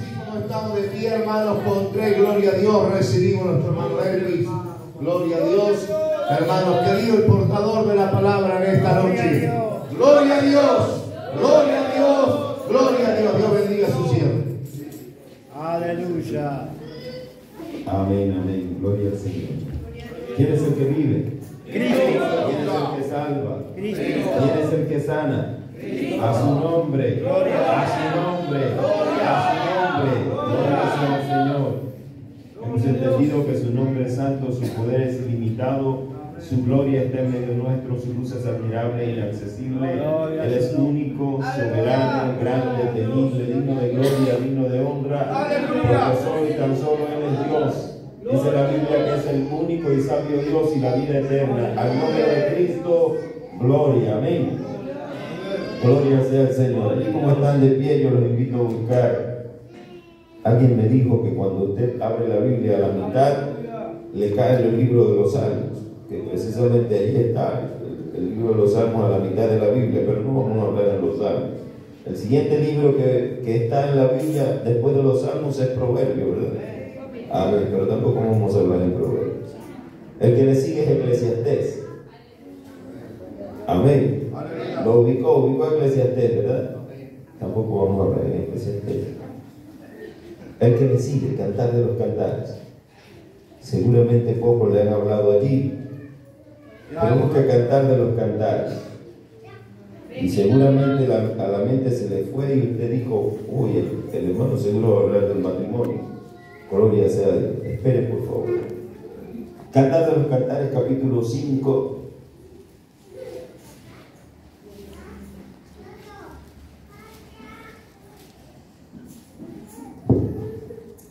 Así como estamos de pie, hermanos, con tres, gloria a Dios, recibimos a nuestro hermano Elvis. Gloria a Dios. Hermanos, querido el portador de la palabra en esta noche. Gloria a Dios, gloria a Dios, gloria a Dios. Dios bendiga a su siervo. Aleluya. Amén, amén. Gloria al Señor. ¿Quién es el que vive? Cristo. ¿Quién es el que salva? Cristo. ¿Quién es el que sana? A su nombre, a su nombre, a su nombre. Gloria sea al Señor. Hemos entendido que su nombre es santo, su poder es ilimitado, su gloria está en medio nuestro, su luz es admirable e inaccesible. Él es único, soberano, grande, temible, digno de gloria, digno de honra, porque solo y tan solo Él es Dios. Dice la Biblia que es el único y sabio Dios y la vida eterna. Al nombre de Cristo, gloria, amén. Gloria sea al Señor. Allí como están de pie, yo los invito a buscar. Alguien me dijo que cuando usted abre la Biblia a la mitad, le cae el libro de los Salmos, que precisamente ahí está el libro de los Salmos a la mitad de la Biblia, pero no vamos a hablar de los Salmos. El siguiente libro que está en la Biblia después de los Salmos es Proverbios, ¿verdad? Amén, pero tampoco vamos a hablar en Proverbios. El que le sigue es Eclesiastés. Amén. Lo ubicó Eclesiastés, ¿verdad? Tampoco vamos a hablar en Eclesiastés. El que le sigue, Cantar de los Cantares. Seguramente pocos le han hablado allí. Tenemos que cantar de los cantares. Y seguramente a la mente se le fue y usted dijo, uy, el hermano seguro va a hablar del matrimonio. Gloria sea a Dios. Espere, por favor. Cantar de los Cantares, capítulo 5.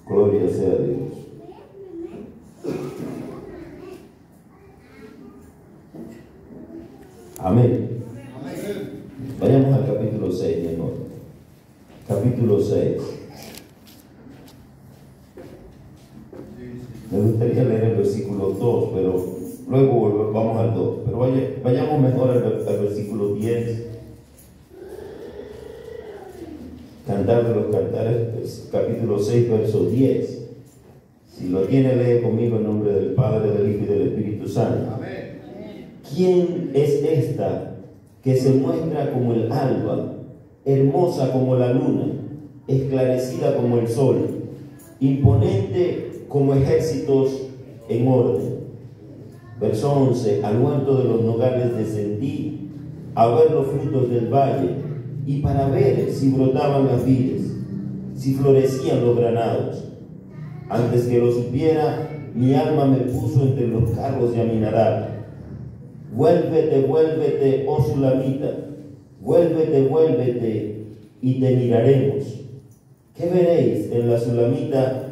Gloria sea a Dios. Amén. Vayamos al capítulo 6, mi amor. Capítulo 6. Me gustaría leer el versículo 2, pero luego vamos al 2. Pero vayamos mejor al versículo 10. Cantar de los Cantares, capítulo 6, verso 10. Si lo tiene, lee conmigo en nombre del Padre, del Hijo y del Espíritu Santo. Amén. ¿Quién es esta que se muestra como el alba, hermosa como la luna, esclarecida como el sol, imponente como ejércitos en orden? Verso 11. Al huerto de los nogales descendí a ver los frutos del valle y para ver si brotaban las vides, si florecían los granados. Antes que lo supiera, mi alma me puso entre los carros de Aminadab. Vuélvete, vuélvete, oh Sulamita, vuélvete, vuélvete, y te miraremos. ¿Qué veréis en la Sulamita?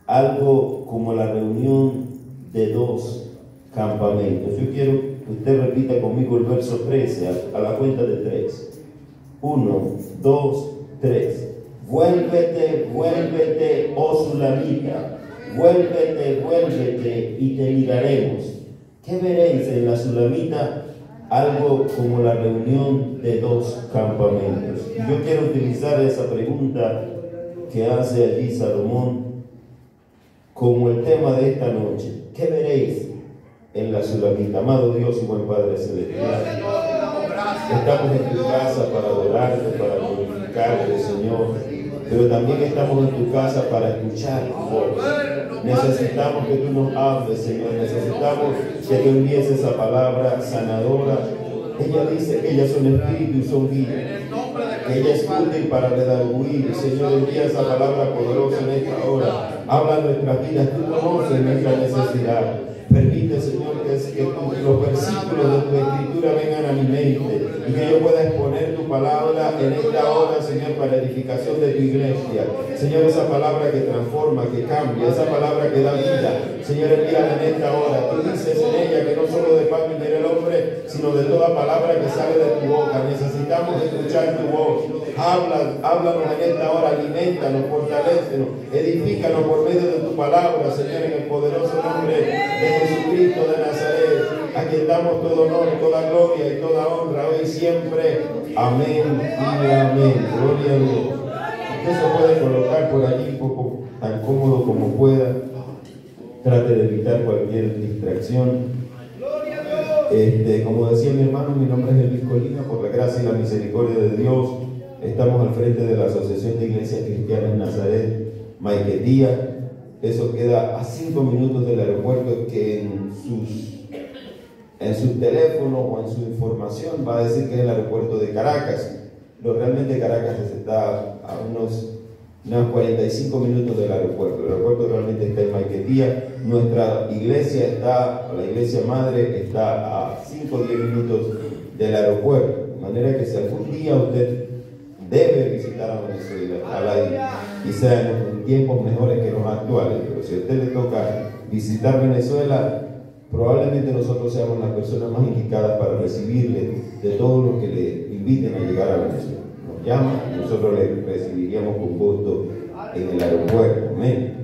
Algo como la reunión de dos campamentos. Yo quiero que usted repita conmigo el verso 13 a la cuenta de 3. 1, 2, 3. Vuélvete, vuélvete, oh Sulamita, vuélvete, vuélvete, y te miraremos. ¿Qué veréis en la Sulamita? Algo como la reunión de dos campamentos. Y yo quiero utilizar esa pregunta que hace allí Salomón como el tema de esta noche. ¿Qué veréis en la Sulamita? Amado Dios y buen Padre Celestial, estamos en tu casa para adorarte, para glorificarte, Señor. Pero también estamos en tu casa para escuchar tu voz. Necesitamos que tú nos hables, Señor. Necesitamos que tú envíes esa palabra sanadora. Ella dice que ellas son espíritu y son vida. Que ella es útil para redarguir. Señor, envía esa palabra poderosa en esta hora. Habla nuestras vidas. Tú conoces nuestra necesidad. Permite, Señor, que los versículos de tu escritura vengan a mi mente y que yo pueda exponer tu palabra en esta hora, Señor, para edificación de tu iglesia. Señor, esa palabra que transforma, que cambia, esa palabra que da vida. Señor, envíala en esta hora. Tú dices en ella que no solo de pan vivirá el hombre, sino de toda palabra que sale de tu boca. Necesitamos escuchar tu voz. Háblanos en esta hora, aliméntanos, fortalécenos, edifícanos por medio de tu palabra, Señor, en el poderoso nombre de Jesucristo de Nazaret, a quien damos todo honor, toda gloria y toda honra hoy y siempre. Amén y amén. Gloria a Dios. Usted se puede colocar por allí un poco tan cómodo como pueda. Trate de evitar cualquier distracción. Como decía mi hermano, mi nombre es Elvis Colina. Por la gracia y la misericordia de Dios, estamos al frente de la Asociación de Iglesias Cristianas Nazaret, Maiquetía. Eso queda a 5 minutos del aeropuerto, que en su teléfono o en su información va a decir que es el aeropuerto de Caracas. Pero realmente Caracas está a unos 45 minutos del aeropuerto. El aeropuerto realmente está en Maiquetía. Nuestra iglesia la iglesia madre está a 5 o 10 minutos del aeropuerto. De manera que si algún día usted debe visitar a Venezuela, y sea en tiempos mejores que los actuales, pero si a usted le toca visitar Venezuela, probablemente nosotros seamos las personas más indicadas para recibirle de todos los que le inviten a llegar a Venezuela. Nos llama y nosotros le recibiríamos con gusto en el aeropuerto. Amén.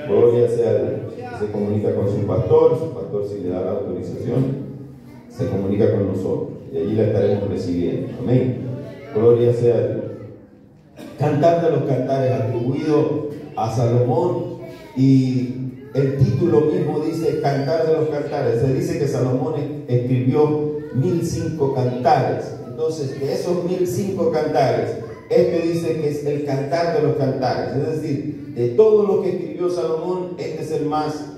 Gloria sea a Dios. Se comunica con su pastor si le da la autorización, se comunica con nosotros y allí la estaremos recibiendo. Amén. Gloria sea a Dios. Cantar de los Cantares, atribuido a Salomón, y el título mismo dice Cantar de los Cantares. Se dice que Salomón escribió 1005 cantares. Entonces, de esos 1005 cantares, dice que es el Cantar de los Cantares. Es decir, de todo lo que escribió Salomón, este es el más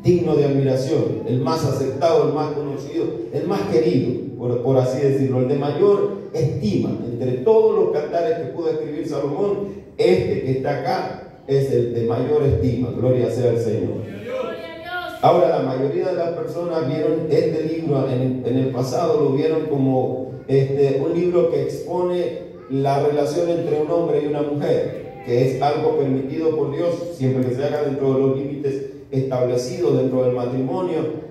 digno de admiración, el más aceptado, el más conocido, el más querido, por así decirlo, el de mayor estima. Entre todos los cantares que pudo escribir Salomón, que está acá es el de mayor estima. Gloria sea al Señor. Ahora, la mayoría de las personas vieron este libro en el pasado, lo vieron como un libro que expone la relación entre un hombre y una mujer, que es algo permitido por Dios siempre que se haga dentro de los límites establecidos dentro del matrimonio.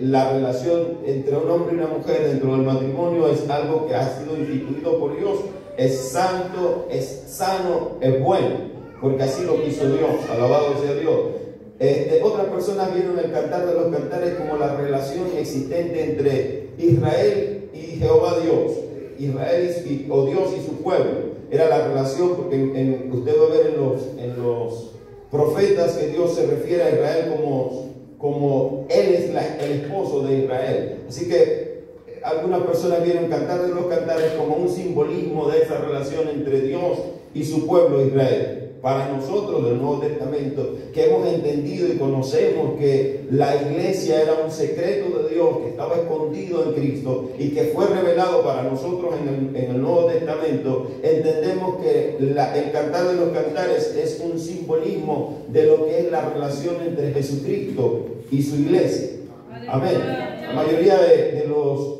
La relación entre un hombre y una mujer dentro del matrimonio es algo que ha sido instituido por Dios. Es santo, es sano, es bueno, porque así lo quiso Dios. Alabado sea Dios. Otras personas vieron el Cantar de los Cantares como la relación existente entre Israel y Jehová Dios. Israel o Dios y su pueblo. Era la relación, porque usted va a ver en los profetas que Dios se refiere a Israel como Él es el esposo de Israel. Así que algunas personas vieron Cantar de los Cantares como un simbolismo de esa relación entre Dios y su pueblo Israel. Para nosotros del Nuevo Testamento, que hemos entendido y conocemos que la iglesia era un secreto de Dios que estaba escondido en Cristo y que fue revelado para nosotros en el Nuevo Testamento, entendemos que el Cantar de los Cantares es un simbolismo de lo que es la relación entre Jesucristo y su iglesia. Amén. La mayoría de los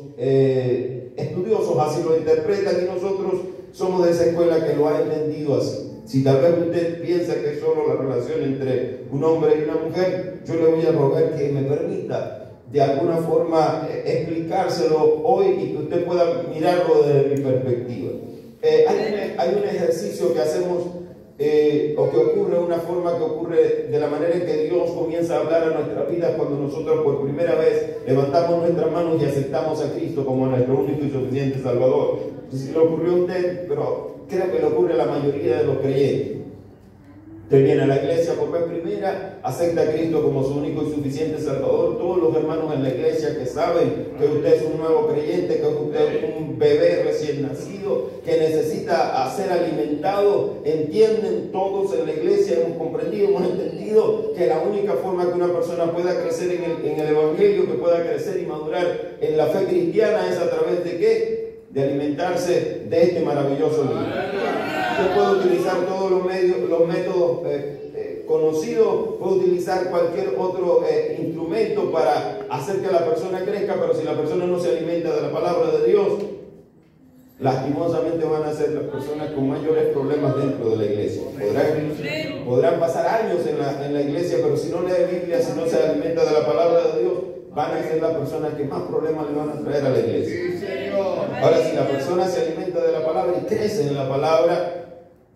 estudiosos así lo interpretan, y nosotros somos de esa escuela que lo ha entendido así. Si tal vez usted piensa que es solo la relación entre un hombre y una mujer, yo le voy a rogar que me permita de alguna forma explicárselo hoy y que usted pueda mirarlo desde mi perspectiva. Hay un ejercicio que hacemos o que ocurre, una forma que ocurre de la manera en que Dios comienza a hablar a nuestras vidas cuando nosotros por primera vez levantamos nuestras manos y aceptamos a Cristo como nuestro único y suficiente Salvador. Si le ocurrió a usted, pero creo que le ocurre a la mayoría de los creyentes. Usted viene a la iglesia por vez primera, acepta a Cristo como su único y suficiente Salvador. Todos los hermanos en la iglesia que saben que usted es un nuevo creyente, que usted es un bebé recién nacido, que necesita ser alimentado, entienden. Todos en la iglesia hemos comprendido, hemos entendido que la única forma que una persona pueda crecer en el Evangelio, que pueda crecer y madurar en la fe cristiana, es a través de ¿qué? De alimentarse de este maravilloso libro. Usted puede utilizar todos los métodos conocidos, puede utilizar cualquier otro instrumento para hacer que la persona crezca, pero si la persona no se alimenta de la palabra de Dios, lastimosamente van a ser las personas con mayores problemas dentro de la iglesia. Podrán pasar años en la iglesia, pero si no lee Biblia, si no se alimenta de la palabra de Dios, van a ser las personas que más problemas le van a traer a la iglesia. Ahora, si la persona se alimenta de la palabra y crece en la palabra,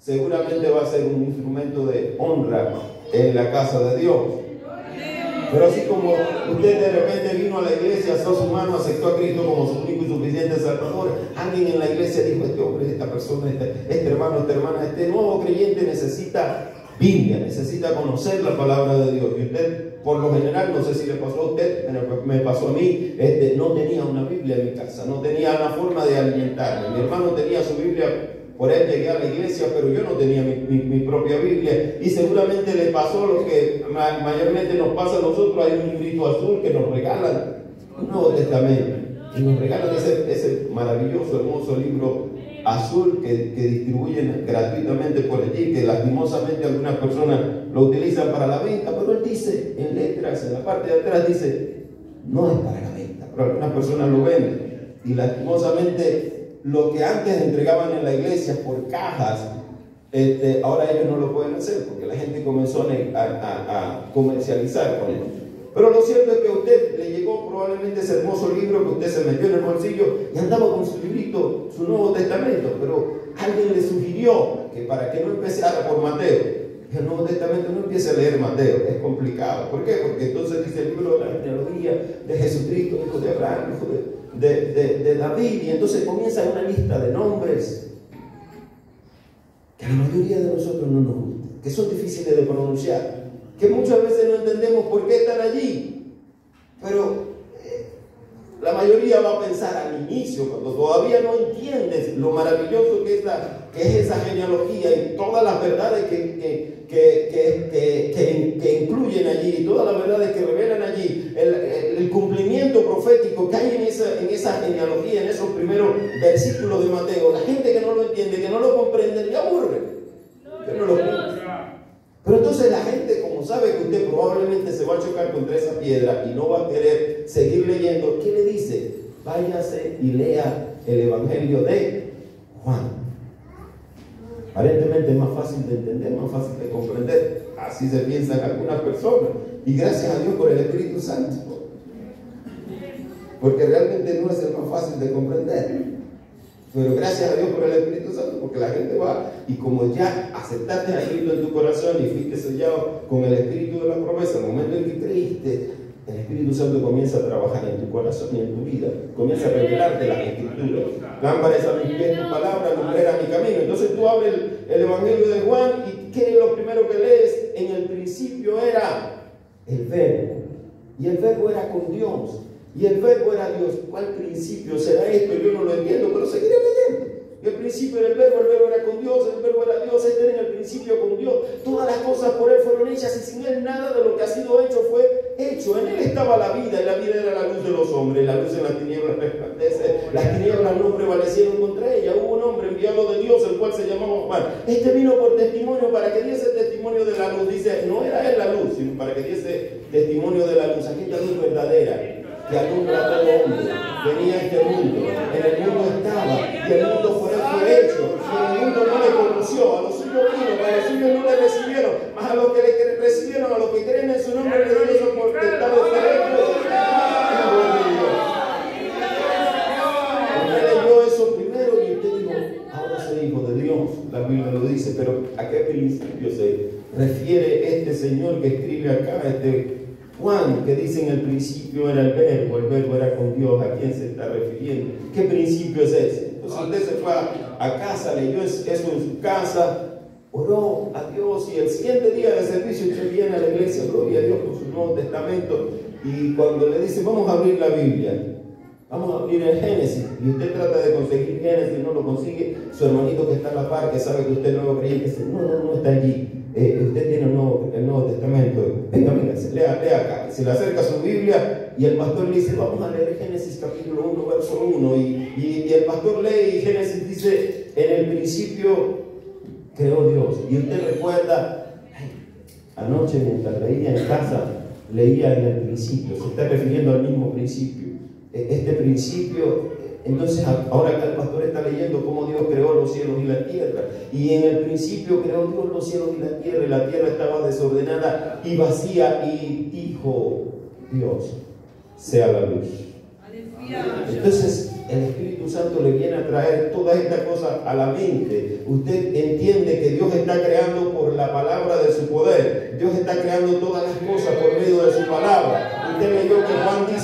seguramente va a ser un instrumento de honra en la casa de Dios. Pero así como usted de repente vino a la iglesia, alzó su mano, aceptó a Cristo como su único y suficiente Salvador, alguien en la iglesia dijo: este hombre, esta persona, este hermano, esta hermana, este nuevo creyente necesita Biblia, necesita conocer la palabra de Dios. Y usted, por lo general, no sé si le pasó a usted, pero me pasó a mí, no tenía una Biblia en mi casa, no tenía una forma de alimentarme. Mi hermano tenía su Biblia. Por él llegué a la iglesia, pero yo no tenía mi propia Biblia. Y seguramente le pasó lo que mayormente nos pasa a nosotros. Hay un librito azul que nos regalan, un Nuevo Testamento. Y nos regalan ese maravilloso, hermoso libro azul que distribuyen gratuitamente por allí, que lastimosamente algunas personas lo utilizan para la venta. Pero él dice en letras, en la parte de atrás dice: no es para la venta. Pero algunas personas lo venden. Y lastimosamente, lo que antes entregaban en la iglesia por cajas, ahora ellos no lo pueden hacer porque la gente comenzó a comercializar con él. Pero lo cierto es que a usted le llegó probablemente ese hermoso libro que usted se metió en el bolsillo y andaba con su librito, su Nuevo Testamento, pero alguien le sugirió que para que no empezara por Mateo, el Nuevo Testamento, no empiece a leer Mateo, es complicado. ¿Por qué? Porque entonces dice el libro de la genealogía de Jesucristo, hijo de Abraham, hijo de David, y entonces comienza una lista de nombres que a la mayoría de nosotros no nos gustan, que son difíciles de pronunciar, que muchas veces no entendemos por qué están allí, pero la mayoría va a pensar al inicio, cuando todavía no entiendes lo maravilloso que es esa genealogía y todas las verdades que incluyen allí, todas las verdades que revelan allí, el cumplimiento profético que hay en esa genealogía, en esos primeros versículos de Mateo. La gente que no lo entiende, que no lo comprende, le aburre, que no lo comprende. Pero entonces la gente, como sabe que usted probablemente se va a chocar contra esa piedra y no va a querer seguir leyendo, ¿qué le dice? Váyase y lea el Evangelio de Juan. Aparentemente es más fácil de entender, más fácil de comprender. Así se piensan algunas personas. Y gracias a Dios por el Espíritu Santo. Porque realmente no es el más fácil de comprender. Pero gracias a Dios por el Espíritu Santo, porque la gente va, y como ya aceptaste a Cristo en tu corazón y fuiste sellado con el Espíritu de la promesa, en el momento en que creíste, el Espíritu Santo comienza a trabajar en tu corazón y en tu vida, comienza a revelarte las Escrituras. Lámpara es a mis pies tu palabra, lumbrera mi camino. Entonces tú abres el Evangelio de Juan, y ¿qué es lo primero que lees? En el principio era el Verbo, y el Verbo era con Dios. Y el Verbo era Dios. ¿Cuál principio será esto? Yo no lo entiendo, pero seguiré leyendo. El principio era el Verbo era con Dios, el Verbo era Dios, era en el principio con Dios. Todas las cosas por Él fueron hechas, y sin Él nada de lo que ha sido hecho fue hecho. En Él estaba la vida, y la vida era la luz de los hombres. La luz en las tinieblas resplandece, las tinieblas no prevalecieron contra ella. Hubo un hombre enviado de Dios, el cual se llamaba Juan. Este vino por testimonio, para que diese testimonio de la luz. Dice, no era Él la luz, sino para que diese testimonio de la luz, aquella luz verdadera que alumbra a todo hombre. Venía a este mundo, en el mundo estaba, y el mundo por Él fue hecho, y el mundo no le conoció. A los suyos vino, a los suyos no le recibieron, mas a los que le recibieron, a los que creen en su nombre, le dio esa potestad de ser hechos. Usted leyó eso primero y usted dijo, ahora soy hijo de Dios. La Biblia lo dice, pero ¿a qué principio se refiere este señor que escribe acá, Juan, que dice en el principio era el Verbo era con Dios? ¿A quién se está refiriendo? ¿Qué principio es ese? Entonces usted se fue a casa, leyó eso en su casa, oró a Dios, y el siguiente día de servicio usted viene a la iglesia, gloria a Dios, con su Nuevo Testamento, y cuando le dice, vamos a abrir la Biblia, vamos a abrir el Génesis, y usted trata de conseguir Génesis, no lo consigue, su hermanito que está a la par, que sabe que usted no lo creyente, dice, no está allí. Usted tiene el Nuevo Testamento, venga, lea acá. Se le acerca su Biblia y el pastor le dice, vamos a leer Génesis capítulo 1, verso 1, y el pastor lee, y Génesis dice, en el principio creó Dios. Y usted recuerda, anoche mientras leía en casa, leía en el principio, se está refiriendo al mismo principio. Este principio. Entonces ahora acá el pastor está leyendo cómo Dios creó los cielos y la tierra, y en el principio creó Dios los cielos y la tierra estaba desordenada y vacía, y dijo Dios, sea la luz. Entonces el Espíritu Santo le viene a traer todas estas cosas a la mente. Usted entiende que Dios está creando por la palabra de su poder. Dios está creando todas las cosas por medio de su palabra.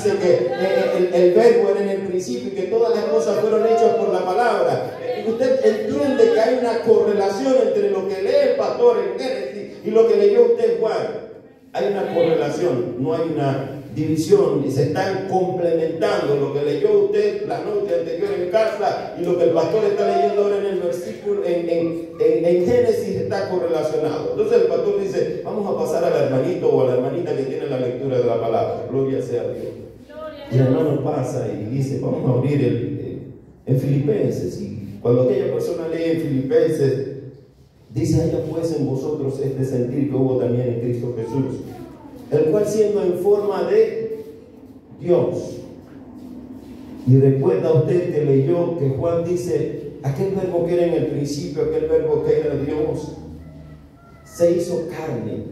dice que el verbo era en el principio y que todas las cosas fueron hechas por la palabra. Usted entiende que hay una correlación entre lo que lee el pastor en Génesis y lo que leyó usted en Juan. Hay una correlación, no hay una división, y se están complementando lo que leyó usted la noche anterior en casa y lo que el pastor está leyendo ahora en el versículo, en Génesis está correlacionado. Entonces el pastor dice, vamos a pasar al hermanito o a la hermanita que tiene la lectura de la palabra, gloria sea a Dios. Y el hermano pasa y dice, vamos a abrir en Filipenses, y cuando aquella persona lee en Filipenses, dice, haya pues en vosotros este sentir que hubo también en Cristo Jesús, el cual siendo en forma de Dios. Y recuerda usted que leyó que Juan dice, aquel verbo que era en el principio, aquel verbo que era Dios, se hizo carne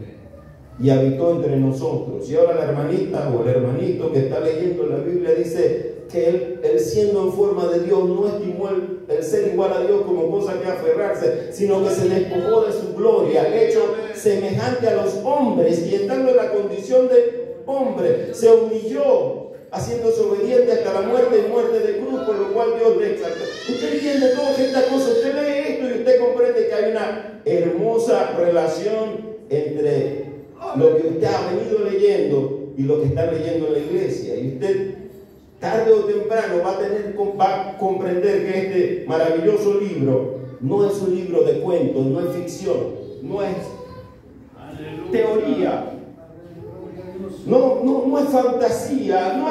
y habitó entre nosotros. Y ahora la hermanita o el hermanito que está leyendo la Biblia dice que él siendo en forma de Dios no estimó el ser igual a Dios como cosa que aferrarse, sino que se despojó de su gloria, hecho semejante a los hombres, y estando en la condición de hombre, se humilló, haciéndose obediente hasta la muerte y muerte de cruz, por lo cual Dios le exaltó. Usted entiende todas estas cosas, usted lee esto y usted comprende que hay una hermosa relación entre lo que usted ha venido leyendo y lo que está leyendo en la iglesia. Y usted tarde o temprano va a comprender que este maravilloso libro no es un libro de cuentos, no es ficción, no es teoría, no es fantasía, no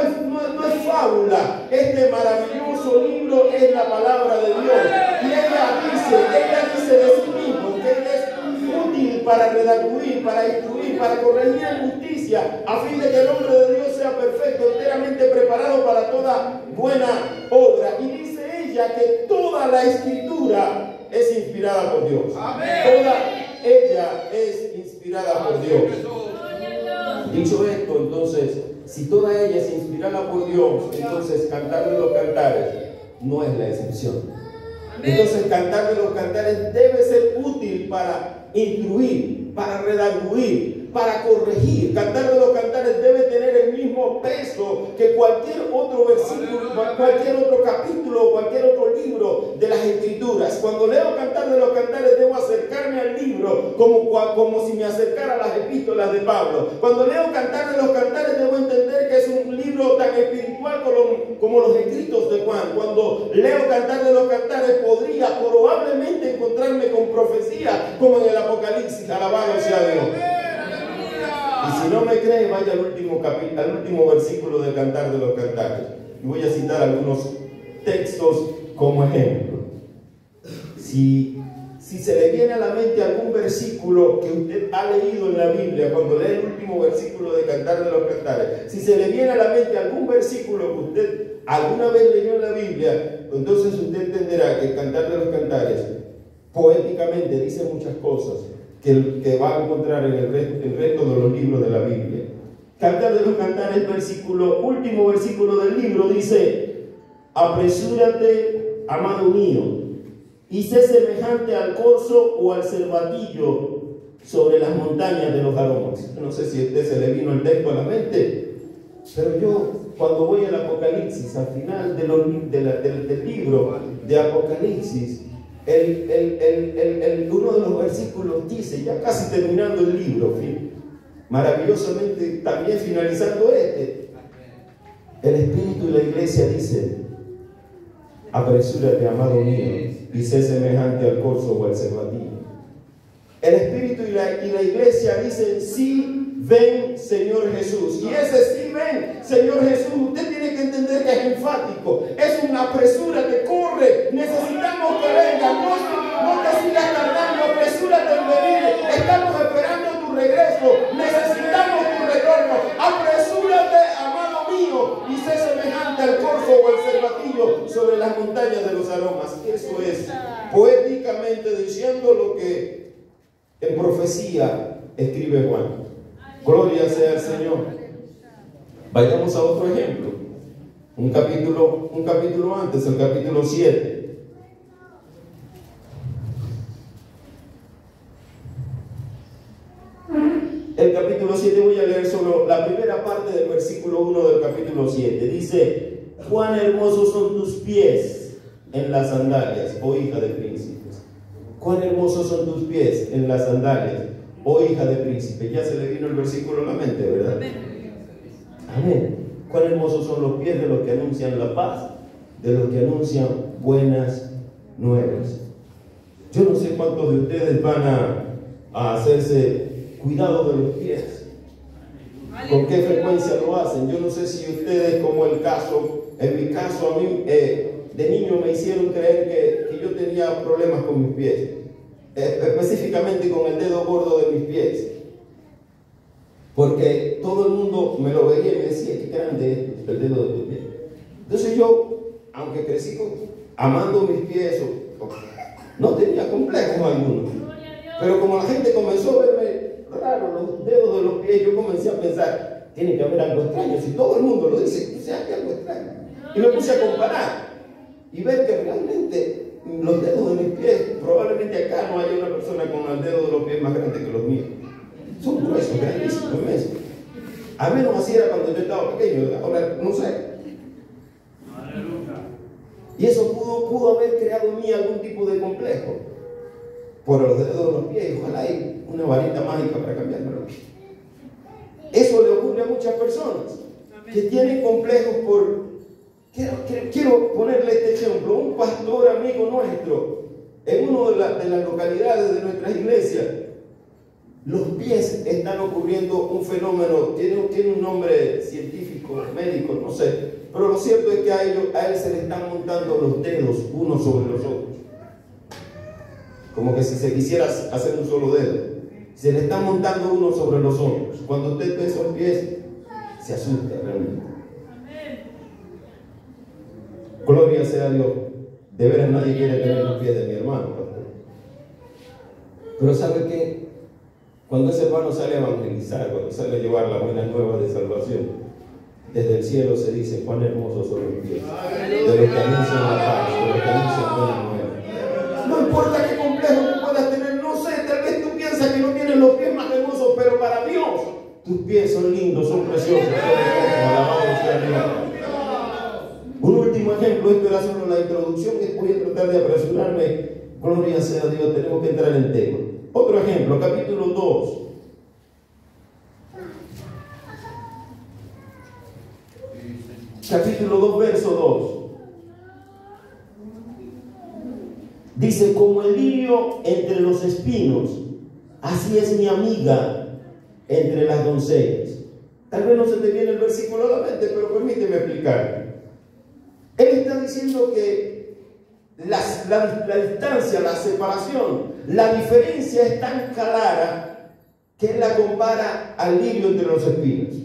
es fábula. Este maravilloso libro es la palabra de Dios. Y ella dice de sí mismo que él es útil para redarguir, para instruir, para corregir en justicia, a fin de que el hombre de Dios sea perfecto, enteramente preparado para toda buena obra. Y dice ella que toda la escritura es inspirada por Dios. Amén. Toda ella es inspirada por Dios. Dicho esto, entonces, si toda ella es inspirada por Dios, entonces Cantar de los Cantares no es la excepción. Entonces Cantar de los Cantares debe ser útil para instruir, para redarguir, para corregir. Cantar de los Cantares debe tener el mismo peso que cualquier otro versículo, cualquier otro capítulo, cualquier otro libro de las Escrituras. Cuando leo Cantar de los Cantares debo acercarme al libro como si me acercara a las epístolas de Pablo. Cuando leo Cantar de los Cantares debo entender que es un libro tan espiritual como los escritos de Juan. Cuando leo Cantar de los Cantares podría probablemente encontrarme con profecía como en el Apocalipsis. Alabado sea Dios. Y si no me cree, vaya al último versículo del Cantar de los Cantares. Y voy a citar algunos textos como ejemplo. Si se le viene a la mente algún versículo que usted ha leído en la Biblia, cuando lee el último versículo de Cantar de los Cantares, si se le viene a la mente algún versículo que usted alguna vez leyó en la Biblia, entonces usted entenderá que el Cantar de los Cantares poéticamente dice muchas cosas que va a encontrar en el resto de los libros de la Biblia. Cantar de los Cantares, último versículo del libro dice: apresúrate, amado mío, y sé semejante al corzo o al cervatillo sobre las montañas de los aromas. No sé si a usted se le vino el texto a la mente, pero yo cuando voy al Apocalipsis, al final del libro de Apocalipsis, uno de los versículos dice, ya casi terminando el libro, maravillosamente también finalizando el Espíritu y la iglesia dice: apresúrate, amado mío, y sé semejante al corzo o al cervatillo. El Espíritu y la iglesia dicen: sí, ven, Señor Jesús. Y ese sí, ven, Señor Jesús, usted tiene que entender que es enfático. Es una apresúrate, corre, necesitamos que venga, no te sigas tardando, apresúrate en venir. Estamos esperando tu regreso, necesitamos tu retorno. Apresúrate, amado mío, y sé semejante al corzo o al cervatillo sobre las montañas de los aromas. Eso es poéticamente diciendo lo que en profecía escribe Juan. Gloria sea al Señor. Vayamos a otro ejemplo. Un capítulo antes, el capítulo 7. el capítulo 7, voy a leer solo la primera parte del versículo 1 del capítulo 7. Dice: cuán hermosos son tus pies en las sandalias, oh hija de príncipes. Cuán hermosos son tus pies en las sandalias, oh hija de príncipes. Ya se le vino el versículo a la mente, ¿verdad? Amén. Cuán hermosos son los pies de los que anuncian la paz, de los que anuncian buenas nuevas. Yo no sé cuántos de ustedes van a hacerse cuidado de los pies. ¿Con qué frecuencia lo hacen? Yo no sé si ustedes, como el caso, en mi caso, a mí de niño me hicieron creer que yo tenía problemas con mis pies, específicamente con el dedo gordo de mis pies, porque todo el mundo me lo veía y me decía: qué grande es el dedo de tu pie. Entonces yo, aunque crecí amando mis pies, no tenía complejos algunos, pero como la gente comenzó a verme raro los dedos de los pies, yo comencé a pensar: tiene que haber algo extraño. Si todo el mundo lo dice, pues hay algo extraño. Y me puse a comparar y ver que realmente los dedos de mis pies, probablemente acá no haya una persona con el dedo de los pies más grande que los míos. Son gruesos, grandísimos, inmensos. Al menos así era cuando yo estaba pequeño, ahora no sé. Y eso pudo haber creado en mí algún tipo de complejo por los dedos de los pies. Ojalá hay una varita mágica para cambiarme los pies. Eso le ocurre a muchas personas que tienen complejos por... Quiero ponerle este ejemplo. Un pastor amigo nuestro, en una de las localidades de nuestras iglesias, los pies están ocurriendo un fenómeno, tiene un nombre científico, médico, no sé, pero lo cierto es que a él se le están montando los dedos unos sobre los otros, como que si se quisiera hacer un solo dedo, se le están montando unos sobre los otros. Cuando usted ve esos pies, se asusta realmente. Gloria sea a Dios. De veras nadie quiere tener los pies de mi hermano, pastor. Pero ¿sabe qué? Cuando ese hermano sale a evangelizar, cuando sale a llevar las buenas nuevas de salvación, desde el cielo se dice: cuán hermosos son los pies de los que anuncian la paz, de los que anuncian buenas nuevas. No importa qué complejo tú puedas tener, no sé, tal vez tú piensas que no tienes los pies más hermosos, pero para Dios tus pies son lindos, son preciosos, son hermosos. Alabado sea Dios. Un último ejemplo, esto era solo la introducción, que voy a tratar de apresurarme. Gloria sea a Dios, tenemos que entrar en tema. Otro ejemplo, capítulo 2. Capítulo 2, verso 2. Dice: como el lirio entre los espinos, así es mi amiga entre las doncellas. Tal vez no se te viene el versículo a la mente, pero permíteme explicar. Él está diciendo que la distancia, la separación, la diferencia es tan clara que él la compara al lirio entre los espinos.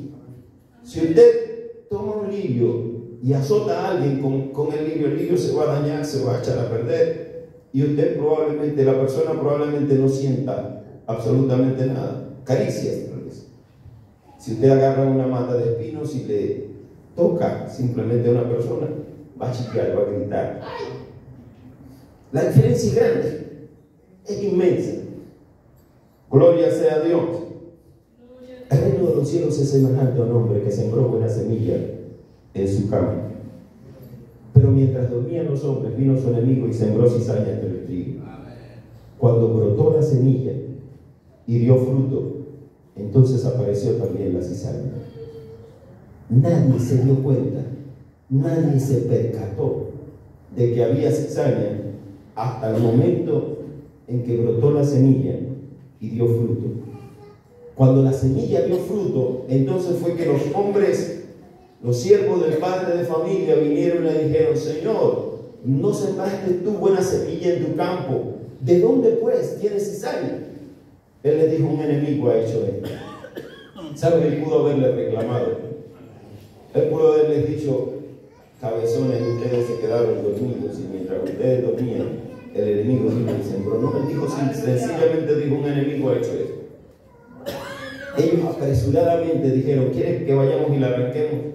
Si usted toma un lirio y azota a alguien con el lirio se va a dañar, se va a echar a perder, y usted probablemente, la persona probablemente no sienta absolutamente nada. Caricias, tal vez. Si usted agarra una mata de espinos y le toca simplemente a una persona, va a chillar, va a gritar. La diferencia es grande, es inmensa. Gloria sea a Dios. El reino de los cielos es semejante a un hombre que sembró buena semilla en su campo. Pero mientras dormían los hombres, vino su enemigo y sembró cizaña entre el trigo. Cuando brotó la semilla y dio fruto, entonces apareció también la cizaña. Nadie se dio cuenta, nadie se percató de que había cizaña hasta el momento en que brotó la semilla y dio fruto. Cuando la semilla dio fruto, entonces fue que los hombres, los siervos del padre de familia, vinieron y le dijeron: Señor, ¿no sembraste tú buena semilla en tu campo? ¿De dónde pues tienes cizaña? Él le dijo: un enemigo ha hecho esto. ¿Sabe que él pudo haberle reclamado? Él pudo haberles dicho: cabezones, ustedes se quedaron dormidos, y mientras ustedes dormían, el enemigo vino y sembró. No, él dijo, sencillamente dijo: un enemigo ha hecho esto. Ellos apresuradamente dijeron: ¿quieres que vayamos y la arranquemos?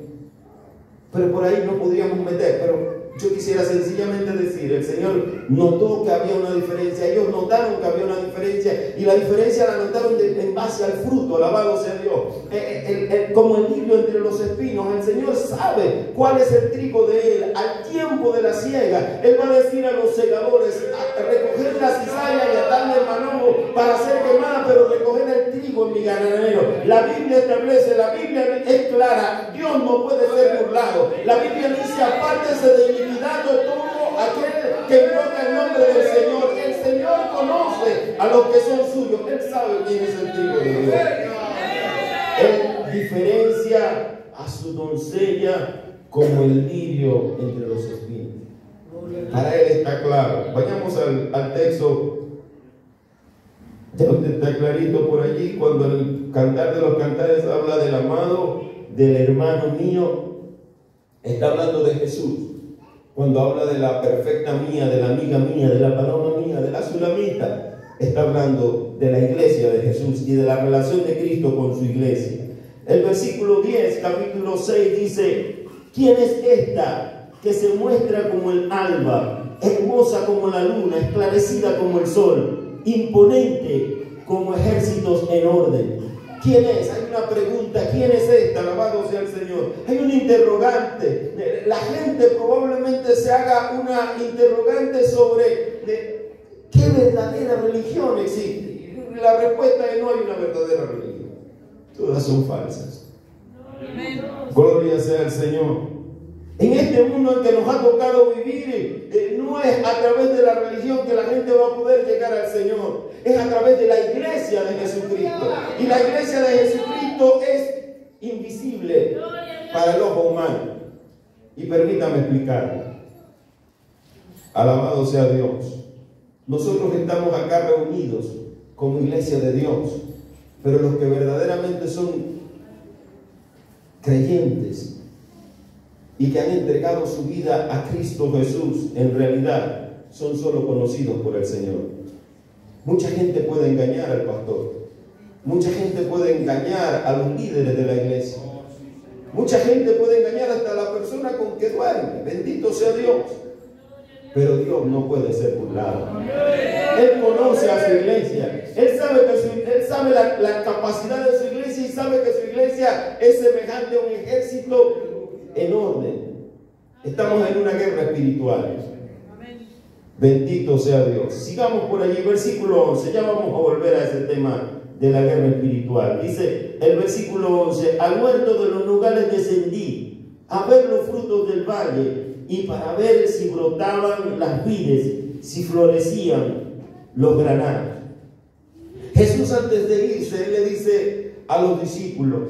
Pero por ahí no podíamos meter. Pero yo quisiera sencillamente decir, el Señor notó que había una diferencia, ellos notaron que había una diferencia, y la diferencia la notaron en base al fruto, alabado sea Dios. Como el lirio entre los espinos, el Señor sabe cuál es el trigo de Él. Al tiempo de la siega, Él va a decir a los segadores, recoger la cizalla y atarle el manojo para ser quemada, pero recoger el trigo en mi granero. La Biblia establece, la Biblia es clara, Dios no puede ser burlado. La Biblia dice, apártese de iniquidad de todo aquel que invoca el nombre del Señor. El Señor conoce a los que son suyos, Él sabe quién es el trigo de Dios. Él diferencia a su doncella como el lirio entre los espinos. Para Él está claro. Vayamos al texto. Ya está clarito por allí, cuando el Cantar de los Cantares habla del amado, del hermano mío, está hablando de Jesús. Cuando habla de la perfecta mía, de la amiga mía, de la paloma mía, de la sulamita, está hablando de la iglesia de Jesús y de la relación de Cristo con su iglesia. El versículo 10, capítulo 6 dice: ¿quién es esta que se muestra como el alba, hermosa como la luna, esclarecida como el sol, imponente como ejércitos en orden? ¿Quién es? Hay una pregunta, ¿quién es esta? Alabado sea el Señor. Hay un interrogante. La gente probablemente se haga una interrogante sobre ¿qué verdadera religión existe? La respuesta es: no hay una verdadera religión. Todas son falsas. Gloria sea al Señor. En este mundo en que nos ha tocado vivir, no es a través de la religión que la gente va a poder llegar al Señor, es a través de la iglesia de Jesucristo. Y la iglesia de Jesucristo es invisible para el ojo humano. Y permítame explicarlo. Alabado sea Dios. Nosotros estamos acá reunidos como iglesia de Dios, pero los que verdaderamente son creyentes y que han entregado su vida a Cristo Jesús, en realidad son solo conocidos por el Señor. Mucha gente puede engañar al pastor, mucha gente puede engañar a los líderes de la iglesia, mucha gente puede engañar hasta a la persona con que duerme, bendito sea Dios, pero Dios no puede ser burlado. Él conoce a su iglesia, Él sabe la capacidad de su iglesia, y sabe que su iglesia es semejante a un ejército en orden. Estamos en una guerra espiritual. Bendito sea Dios. Sigamos por allí, versículo 11. Ya vamos a volver a ese tema de la guerra espiritual. Dice el versículo 11: al huerto de los nogales descendí a ver los frutos del valle, y para ver si brotaban las vides, si florecían los granados. Jesús, antes de irse, Él le dice a los discípulos,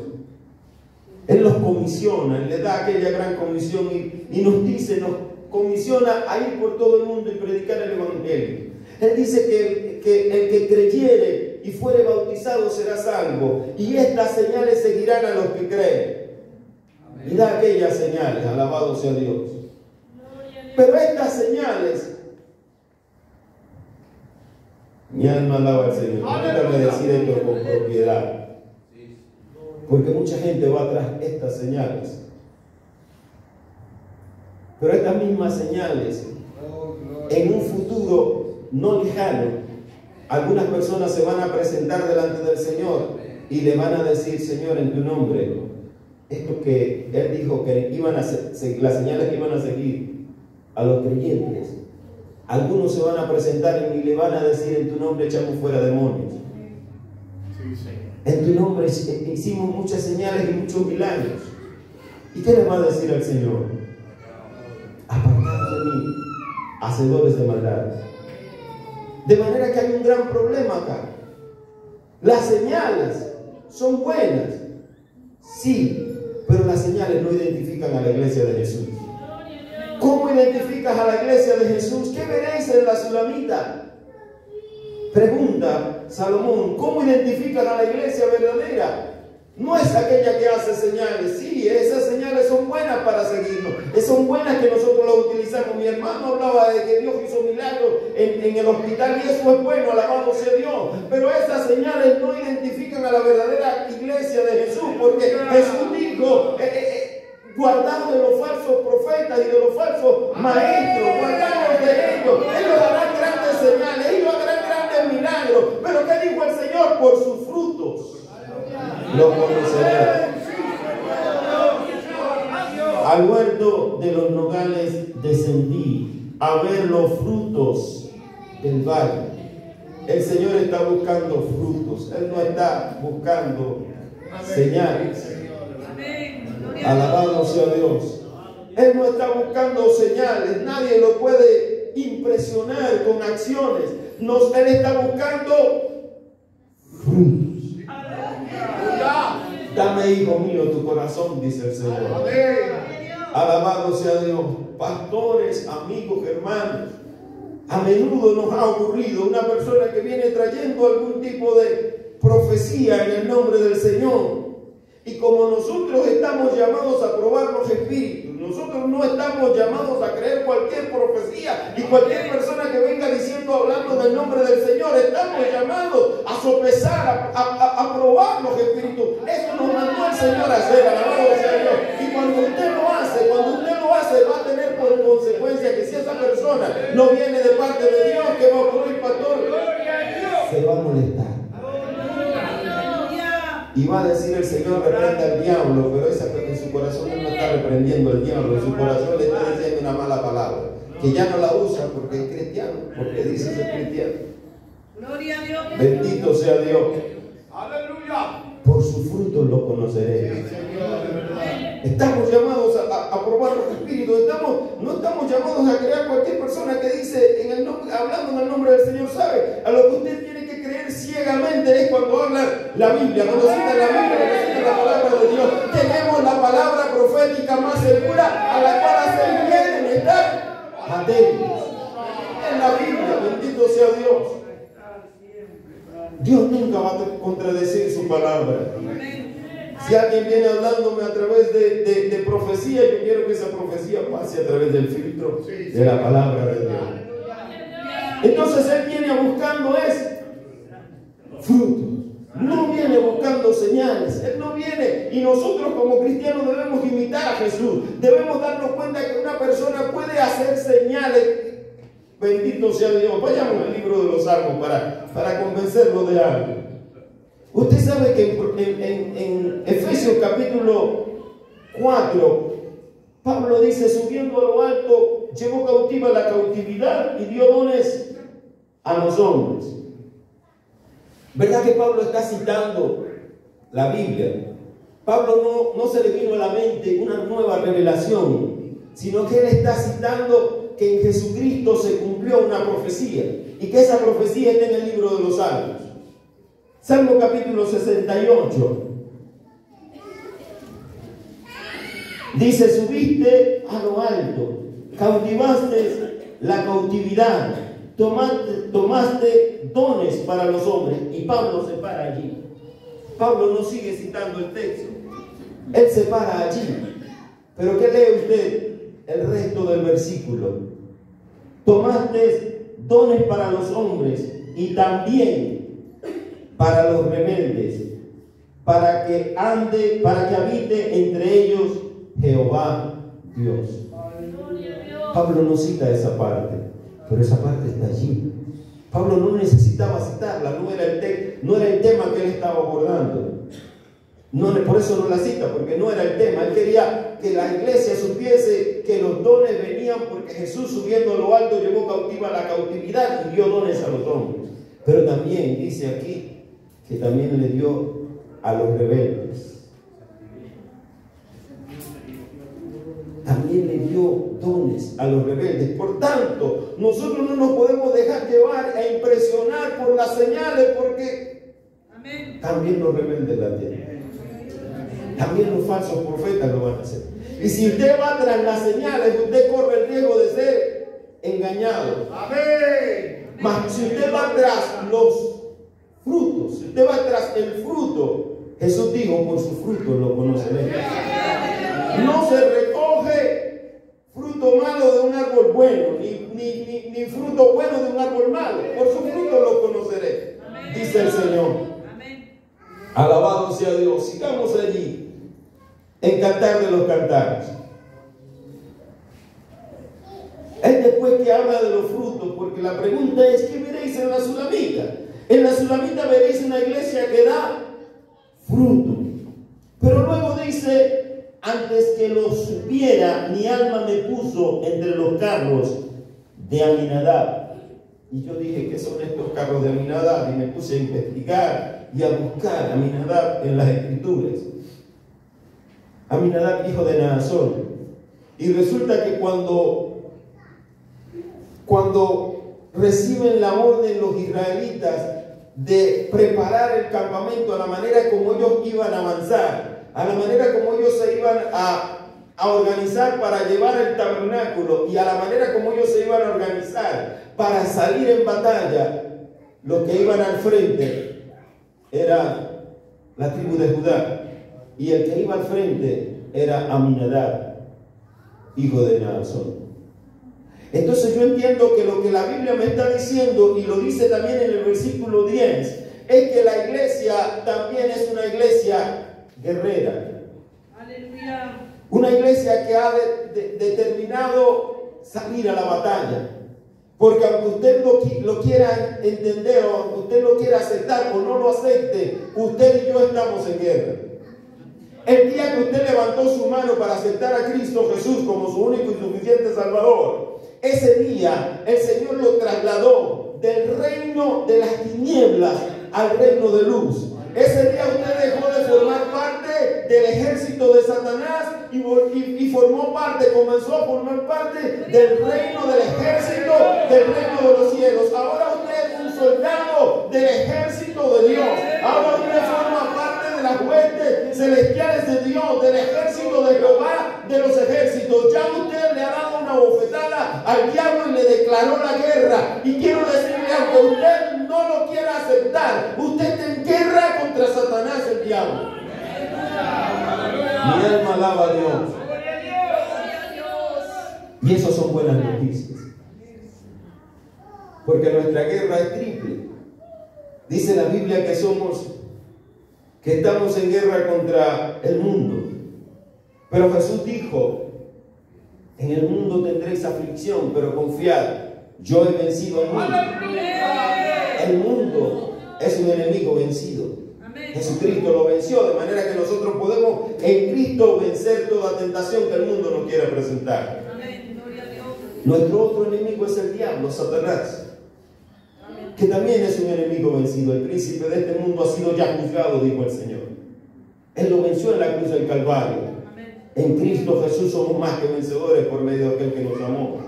Él los comisiona, Él le da aquella gran comisión y nos dice, nos comisiona a ir por todo el mundo y predicar el Evangelio. Él dice que el que creyere y fuere bautizado será salvo, y estas señales seguirán a los que creen. Y da aquellas señales, alabado sea Dios. Pero estas señales, mi alma alaba al Señor. Permítame decir esto con propiedad, porque mucha gente va tras estas señales. Pero estas mismas señales, en un futuro no lejano, algunas personas se van a presentar delante del Señor y le van a decir: Señor, en tu nombre, esto que Él dijo que iban a ser, las señales que iban a seguir a los creyentes, algunos se van a presentar y le van a decir: en tu nombre echamos fuera demonios. En tu nombre hicimos muchas señales y muchos milagros. ¿Y qué le va a decir al Señor? Apartados de mí, hacedores de maldad. De manera que hay un gran problema acá. Las señales son buenas, sí, pero las señales no identifican a la iglesia de Jesús. ¿Cómo identificas a la iglesia de Jesús? ¿Qué veréis en la sulamita? Pregunta Salomón: ¿cómo identifican a la iglesia verdadera? No es aquella que hace señales. Sí, esas señales son buenas para seguirnos, son buenas que nosotros las utilizamos. Mi hermano hablaba de que Dios hizo milagros en el hospital, y eso es bueno, alabado sea Dios. Pero esas señales no identifican a la verdadera iglesia de Jesús, porque Jesús dijo: guardaos de los falsos profetas y de los falsos maestros lo conoceréis. Al huerto de los nogales descendí a ver los frutos del valle. El Señor está buscando frutos. Él no está buscando señales. Alabado sea Dios. Él no está buscando señales. Nadie lo puede impresionar con acciones. Él está buscando frutos. Dame, hijo mío, tu corazón, dice el Señor. Alabado sea Dios. Pastores, amigos, hermanos, a menudo nos ha ocurrido una persona que viene trayendo algún tipo de profecía en el nombre del Señor. Y como nosotros estamos llamados a probar los espíritus, nosotros no estamos llamados a creer cualquier profecía y cualquier persona que venga diciendo, hablando del nombre del Señor. Estamos llamados a sopesar, a probar los espíritus. Eso nos mandó el Señor a hacer, alabado sea Dios. Y cuando usted lo hace, va a tener por consecuencia que si esa persona no viene de parte de Dios, ¿qué va a ocurrir, pastor? Se va a molestar. Y va a decir el Señor, reprenda al diablo, pero en su corazón él no está reprendiendo al diablo, en su corazón le está diciendo una mala palabra, que ya no la usa porque es cristiano, porque dice ser cristiano. Gloria a Dios. Bendito sea Dios. Aleluya. Por su fruto lo conoceréis. Estamos llamados a probar los espíritus. No estamos llamados a crear cualquier persona que dice hablando en el nombre del Señor. ¿Sabe? A lo que usted tiene que creer ciegamente es cuando habla la Biblia, cuando cita la Biblia, cuando cita la palabra de Dios. Tenemos la palabra profética más segura a la cual hacen bien en estar atentos. En la Biblia, bendito sea Dios. Dios nunca va a contradecir su palabra. Si alguien viene hablándome a través de profecía, yo quiero que esa profecía pase a través del filtro de la palabra de Dios. Entonces Él viene buscando frutos. No viene buscando señales. Él no viene. Y nosotros como cristianos debemos imitar a Jesús. Debemos darnos cuenta que una persona puede hacer señales. Bendito sea Dios. Vayamos al libro de los Salmos para convencerlo de algo. Usted sabe que en Efesios capítulo 4, Pablo dice, subiendo a lo alto, llevó cautiva la cautividad y dio dones a los hombres. ¿Verdad que Pablo está citando la Biblia? Pablo no se le vino a la mente una nueva revelación, sino que él está citando que en Jesucristo se cumplió una profecía y que esa profecía está en el libro de los Salmos. Salmo capítulo 68 dice, subiste a lo alto, cautivaste la cautividad, tomaste dones para los hombres. Y Pablo se para allí. Pablo no sigue citando el texto, él se para allí. Pero ¿qué lee usted? El resto del versículo. Tomaste dones para los hombres y también para los rebeldes, para que habite entre ellos Jehová Dios. Pablo no cita esa parte, pero esa parte está allí. Pablo no necesitaba citarla, no era el tema que él estaba abordando. Por eso no la cita, porque no era el tema. Él quería que la iglesia supiese que los dones venían porque Jesús, subiendo a lo alto, llevó cautiva la cautividad y dio dones a los hombres. Pero también dice aquí que también le dio a los rebeldes. También le dio dones a los rebeldes. Por tanto, nosotros no nos podemos dejar llevar e impresionar por las señales, porque también los rebeldes la tienen. También los falsos profetas lo van a hacer. Y si usted va tras las señales, usted corre el riesgo de ser engañado. Amén. Mas si usted va tras los frutos, si usted va tras el fruto, Jesús dijo, por su fruto lo conoceréis. No se recoge fruto malo de un árbol bueno, ni fruto bueno de un árbol malo. Por su fruto lo conoceréis, dice el Señor. Alabado sea Dios. Sigamos allí en Cantar de los Cantares. Es después que habla de los frutos, porque la pregunta es, ¿qué veréis en la Sulamita? En la Sulamita veréis una iglesia que da fruto. Pero luego dice, antes que lo supiera, mi alma me puso entre los carros de Aminadab. Y yo dije, ¿qué son estos carros de Aminadab? Y me puse a investigar y a buscar a Aminadab en las escrituras. Aminadab, hijo de Naasón. Y resulta que cuando reciben la orden los israelitas de preparar el campamento a la manera como ellos iban a avanzar, a la manera como ellos se iban a organizar para llevar el tabernáculo y a la manera como ellos se iban a organizar para salir en batalla, los que iban al frente era la tribu de Judá y el que iba al frente era Aminadab, hijo de Naasón. Entonces yo entiendo que lo que la Biblia me está diciendo, y lo dice también en el versículo 10, es que la iglesia también es una iglesia guerrera. Aleluya. Una iglesia que ha determinado salir a la batalla. Porque aunque usted lo quiera entender, o aunque usted lo quiera aceptar o no lo acepte, usted y yo estamos en guerra. El día que usted levantó su mano para aceptar a Cristo Jesús como su único y suficiente Salvador, ese día el Señor lo trasladó del reino de las tinieblas al reino de luz. Ese día usted dejó de formar parte del ejército de Satanás y formó parte, comenzó a formar parte del reino del ejército, del reino de los cielos. Ahora usted es un soldado del ejército de Dios. Ahora usted forma parte de las huestes celestiales de Dios, del ejército de Jehová, de los ejércitos. Ya usted le ha dado una bofetada al diablo y le declaró la guerra. Y quiero decirle, aunque usted no lo quiera aceptar, usted está en guerra contra Satanás, el diablo. Mi alma alaba a Dios. Y eso son buenas noticias. Porque nuestra guerra es triple. Dice la Biblia que estamos en guerra contra el mundo. Pero Jesús dijo, en el mundo tendréis aflicción, pero confiad, yo he vencido al mundo. El mundo es un enemigo vencido. Jesucristo lo venció, de manera que nosotros podemos en Cristo vencer toda tentación que el mundo nos quiera presentar. Nuestro otro enemigo es el diablo, Satanás, que también es un enemigo vencido. El príncipe de este mundo ha sido ya juzgado, dijo el Señor. Él lo venció en la cruz del Calvario. En Cristo Jesús somos más que vencedores por medio de aquel que nos amó.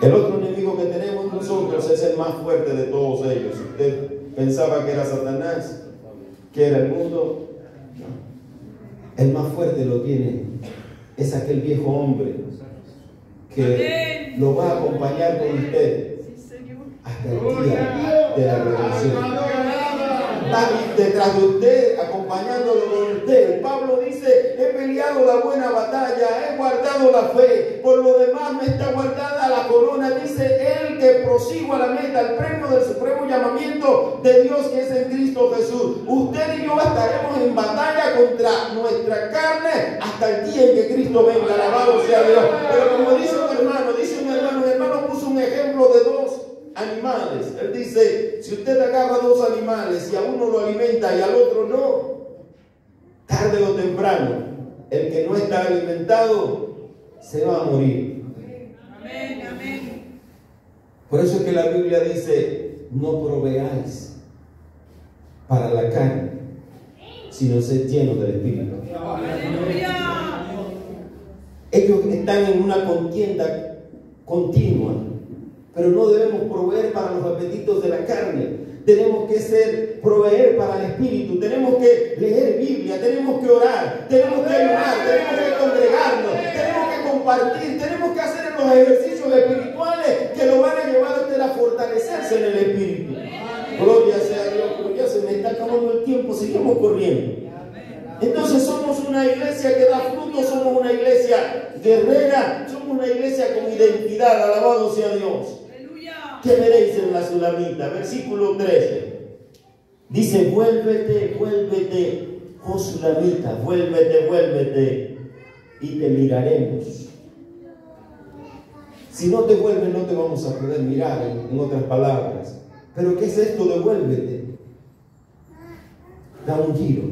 El otro enemigo que tenemos nosotros es el más fuerte de todos ellos. Usted pensaba que era Satanás, que era el mundo. No. El más fuerte lo tiene, es aquel viejo hombre que lo va a acompañar con usted hasta el día de la redención. Va detrás de usted, acompañándolo con usted. Pablo dice, he peleado la buena batalla, he guardado la fe, por lo demás me está guardada la corona. Dice él que prosigo a la meta, al premio del supremo llamamiento de Dios que es en Cristo Jesús. Usted y yo estaremos en batalla contra nuestra carne hasta el día en que Cristo venga. Alabado sea Dios. Pero como dice un hermano puso un ejemplo de dos animales. Él dice, si usted agarra dos animales y a uno lo alimenta y al otro no, tarde o temprano, el que no está alimentado se va a morir. Amén, amén. Por eso es que la Biblia dice, no proveáis para la carne, sino sed llenos del Espíritu. Aleluya. Ellos están en una contienda continua, pero no debemos proveer para los apetitos de la carne. Tenemos que proveer para el Espíritu. Tenemos que leer Biblia, tenemos que orar, tenemos que ayunar, tenemos que congregarnos, tenemos que compartir, tenemos que hacer los ejercicios espirituales que lo van a llevar a usted a fortalecerse en el Espíritu. Gloria sea a Dios, pero ya se me está acabando el tiempo, seguimos corriendo. Entonces somos una iglesia que da fruto, somos una iglesia guerrera, somos una iglesia con identidad. Alabado sea Dios. ¿Qué veréis en la Sulamita? Versículo 13. Dice, vuélvete, vuélvete, oh Sulamita, vuélvete, vuélvete, y te miraremos. Si no te vuelves, no te vamos a poder mirar, en otras palabras. Pero ¿qué es esto de vuélvete? da un giro,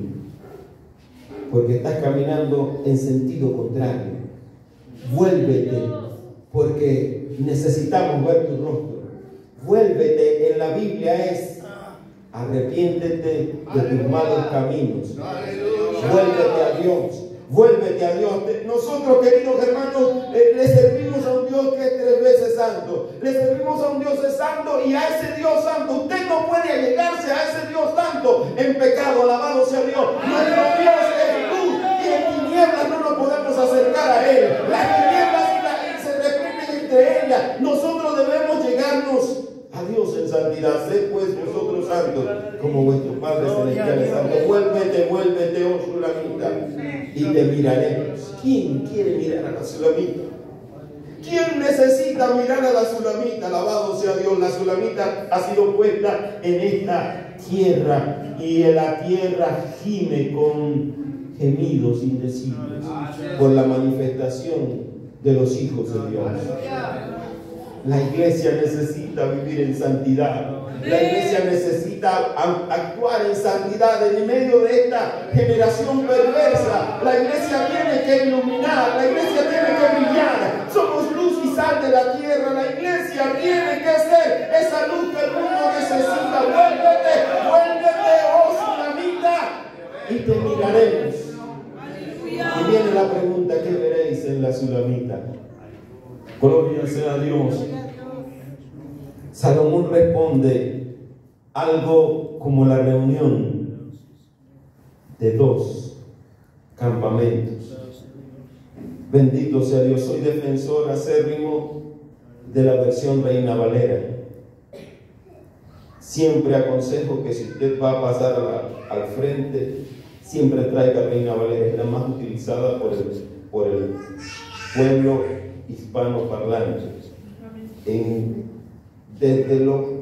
porque estás caminando en sentido contrario. Vuélvete, porque necesitamos ver tu rostro. Vuélvete, en la Biblia es: arrepiéntete de tus malos caminos. Vuélvete a Dios. Vuélvete a Dios. Nosotros, queridos hermanos, le servimos a un Dios que es 3 veces santo. Le servimos a un Dios santo, y a ese Dios santo usted no puede allegarse a ese Dios santo en pecado. Alabado sea Dios. Nuestro Dios es luz, y en tinieblas no nos podemos acercar a Él. Las tinieblas se reprenden entre ellas. Nosotros debemos llegarnos a Dios en santidad. Sed pues vosotros santos, como vuestro Padre celestial es santo. Vuélvete, vuélvete, oh Sulamita, y te miraremos. ¿Quién quiere mirar a la Sulamita? ¿Quién necesita mirar a la Sulamita? Alabado sea Dios. La Sulamita ha sido puesta en esta tierra, y en la tierra gime con gemidos indecibles por la manifestación de los hijos de Dios. La iglesia necesita vivir en santidad. La iglesia necesita actuar en santidad en medio de esta generación perversa. La iglesia tiene que iluminar, la iglesia tiene que brillar. Somos luz y sal de la tierra. La iglesia tiene que ser esa luz que el mundo necesita. Vuélvete, vuélvete, oh Sulamita, y te miraremos. Y viene la pregunta: ¿qué veréis en la Sulamita? Gloria sea a Dios. Salomón responde algo como la reunión de 2 campamentos. Bendito sea Dios. Soy defensor acérrimo de la versión Reina Valera. Siempre aconsejo que si usted va a pasar al frente, siempre traiga Reina Valera. Es la más utilizada por el pueblo hispanoparlante. Desde lo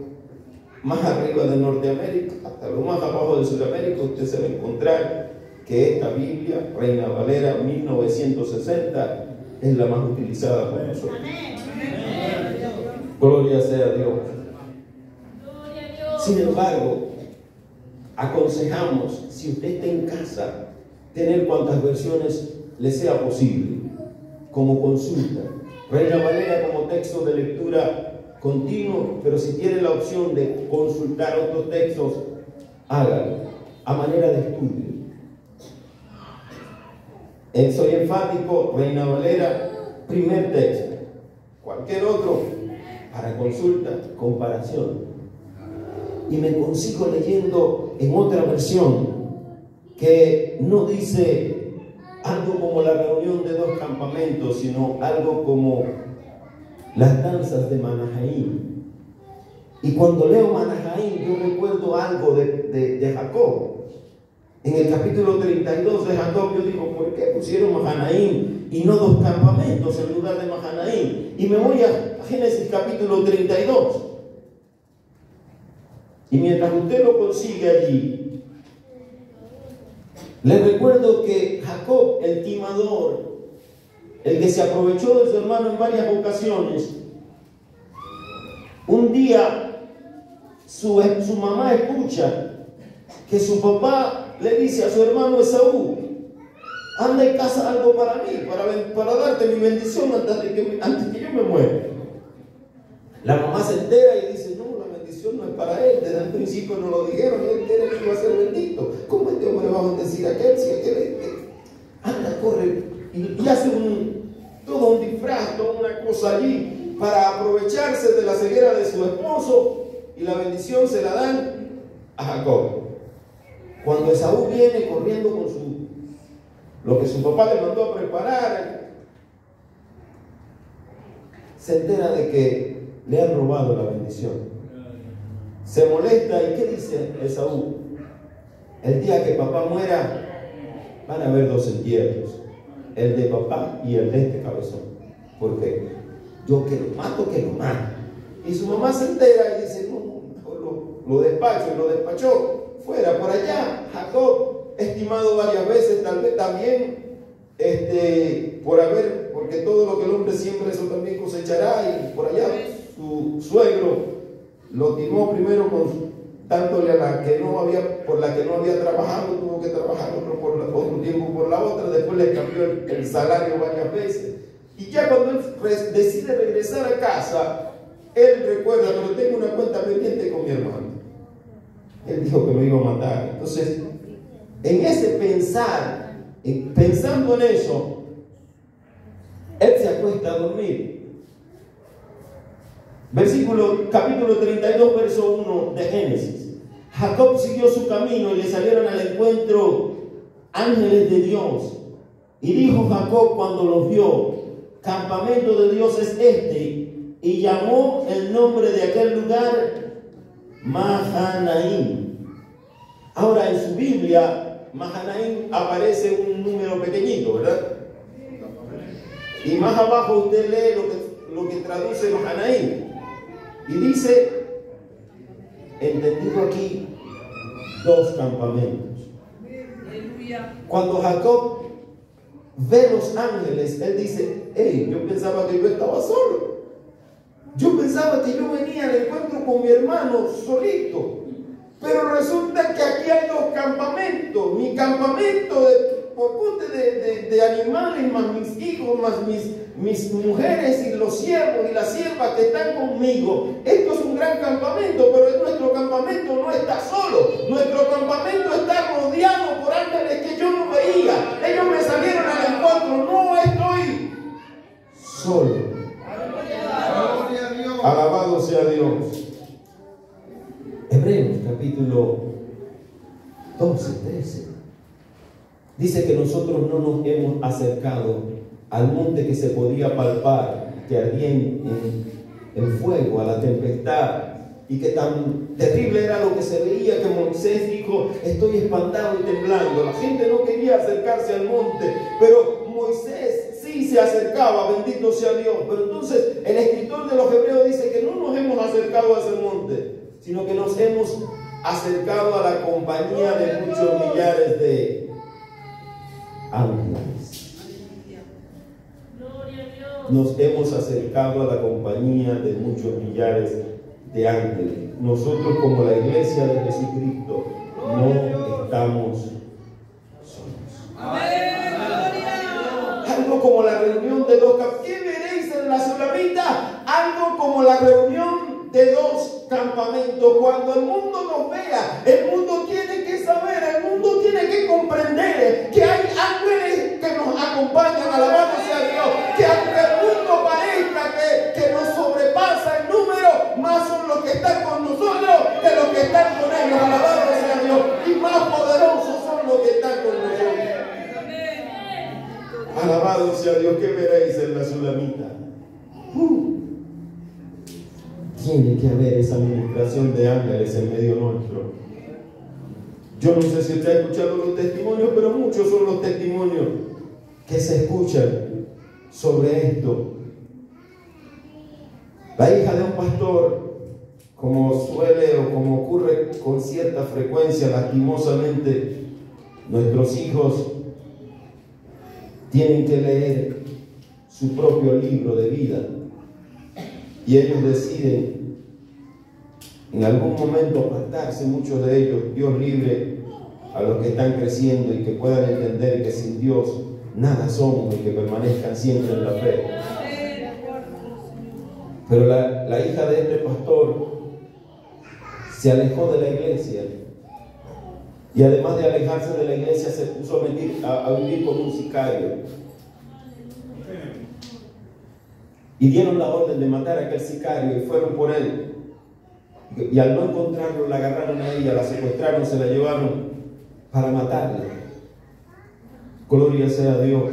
más arriba de Norteamérica hasta lo más abajo de Sudamérica, usted se va a encontrar que esta Biblia, Reina Valera 1960, es la más utilizada por nosotros. Gloria sea a Dios. Sin embargo, aconsejamos, si usted está en casa, tener cuantas versiones le sea posible, como consulta. Reina Valera como texto de lectura continuo, pero si tiene la opción de consultar otros textos, hágalo a manera de estudio. Soy enfático: Reina Valera, primer texto. Cualquier otro, para consulta, comparación. Y me consigo leyendo en otra versión que no dice algo como la reunión de 2 campamentos, sino algo como las danzas de Manahaim. Y cuando leo Manahaim, yo recuerdo algo de Jacob. En el capítulo 32 de Jacob, yo digo: ¿por qué pusieron Mahanaim y no 2 campamentos en lugar de Mahanaim? Y me voy a Génesis capítulo 32. Y mientras usted lo consigue allí, les recuerdo que Jacob, el timador, el que se aprovechó de su hermano en varias ocasiones, un día su mamá escucha que su papá le dice a su hermano Esaú: anda y caza algo para mí, para darte mi bendición antes que yo me muera. La mamá se entera y dice: no, la bendición no es para él. Desde el principio no lo dijeron, y él quiere que iba a ser bendito. ¿Cómo este hombre va a bendecir a aquel si aquel anda, corre y hace todo un disfraz, toda una cosa allí para aprovecharse de la ceguera de su esposo, y la bendición se la dan a Jacob? Cuando Esaú viene corriendo con lo que su papá le mandó a preparar, se entera de que le han robado la bendición. Se molesta, ¿y qué dice Esaú? El día que papá muera van a haber 2 entierros, el de papá y el de este cabezón. ¿Por qué? Yo que lo mato, que lo mato. Y su mamá se entera y dice: no, mejor lo despacho. Y lo despachó fuera. Por allá Jacob, estimado varias veces, tal vez también porque todo lo que el hombre siembra, eso también cosechará. Y por allá su suegro lo timó primero con dándole a la que no había, por la que no había trabajado, tuvo que trabajar otro tiempo por la otra, después le cambió el salario varias veces. Y ya cuando él decide regresar a casa, él recuerda, pero tengo una cuenta pendiente con mi hermano. Él dijo que lo iba a matar. Entonces, en ese pensando en eso, él se acuesta a dormir. Capítulo 32, verso 1 de Génesis. Jacob siguió su camino y le salieron al encuentro ángeles de Dios. Y dijo Jacob cuando los vio: campamento de Dios es este. Y llamó el nombre de aquel lugar Mahanaim. Ahora en su Biblia, Mahanaim aparece un número pequeñito, ¿verdad? Y más abajo usted lee lo que traduce Mahanaim. Y dice, entendido aquí, 2 campamentos. Cuando Jacob ve los ángeles, él dice: hey, yo pensaba que yo estaba solo. Yo pensaba que yo venía al encuentro con mi hermano solito. Pero resulta que aquí hay 2 campamentos. Mi campamento de animales, más mis hijos, más mis mujeres y los siervos y las siervas que están conmigo. Esto es un gran campamento, pero nuestro campamento no está solo. Nuestro campamento está rodeado por ángeles que yo no veía. Ellos me salieron al encuentro. No estoy solo. Alabado sea Dios. Hebreos capítulo 12, 13. Dice que nosotros no nos hemos acercado al monte que se podía palpar, que ardía en fuego, a la tempestad, y que tan terrible era lo que se veía que Moisés dijo: estoy espantado y temblando. La gente no quería acercarse al monte, pero Moisés sí se acercaba, bendito sea Dios. Pero entonces el escritor de los Hebreos dice que no nos hemos acercado a ese monte, sino que nos hemos acercado a la compañía de muchos millares de ángeles. Nos hemos acercado a la compañía de muchos millares de ángeles. Nosotros, como la iglesia de Jesucristo, no estamos solos. Algo como la reunión de 2 campamentos. ¿Qué veréis en la Sulamita? Algo como la reunión de 2 campamentos. Cuando el mundo nos vea, el mundo tiene que saber, el mundo tiene que comprender que hay ángeles que nos acompañan. Alabado sea Dios. Que aunque el mundo parezca que nos sobrepasa en número, más son los que están con nosotros que los que están con ellos. Alabado sea Dios. Y más poderosos son los que están con nosotros. Alabado sea Dios. ¿Qué veréis en la Sulamita? Tiene que haber esa administración de ángeles en medio nuestro. Yo no sé si usted ha escuchado los testimonios, pero muchos son los testimonios que se escuchan sobre esto. La hija de un pastor, como suele o como ocurre con cierta frecuencia, lastimosamente, nuestros hijos tienen que leer su propio libro de vida. Y ellos deciden en algún momento apartarse, muchos de ellos. Dios libre a los que están creciendo y que puedan entender que sin Dios nada somos y que permanezcan siempre en la fe. Pero la hija de este pastor se alejó de la iglesia, y además de alejarse de la iglesia se puso a vivir con un sicario. Y dieron la orden de matar a aquel sicario y fueron por él. Y al no encontrarlo, la agarraron a ella, la secuestraron, se la llevaron para matarla. Gloria sea a Dios.